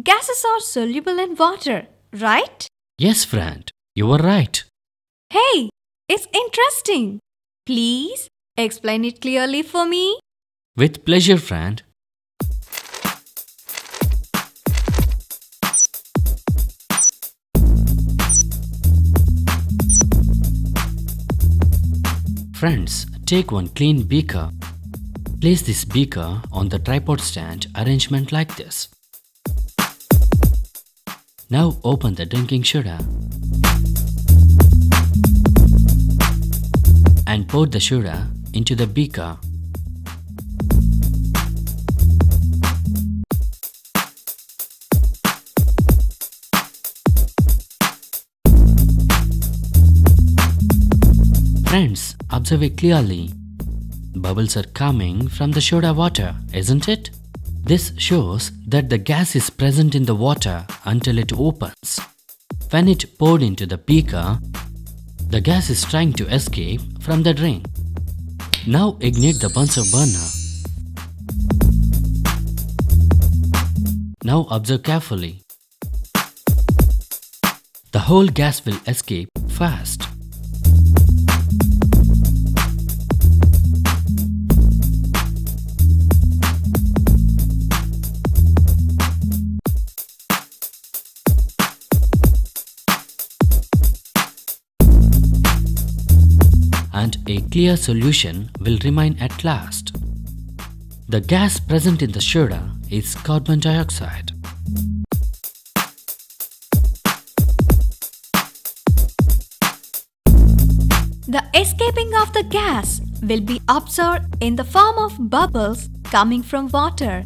gases are soluble in water, right? Yes, friend, you are right. Hey, it's interesting. Please explain it clearly for me. With pleasure, friend. Friends, take one clean beaker. Place this beaker on the tripod stand arrangement like this. Now open the drinking soda and pour the soda into the beaker. Friends, observe it clearly. Bubbles are coming from the soda water, isn't it? This shows that the gas is present in the water until it opens. When it poured into the beaker, the gas is trying to escape from the drink. Now ignite the Bunsen burner. Now observe carefully. The whole gas will escape fast. And a clear solution will remain at last. The gas present in the soda is carbon dioxide. The escaping of the gas will be observed in the form of bubbles coming from water.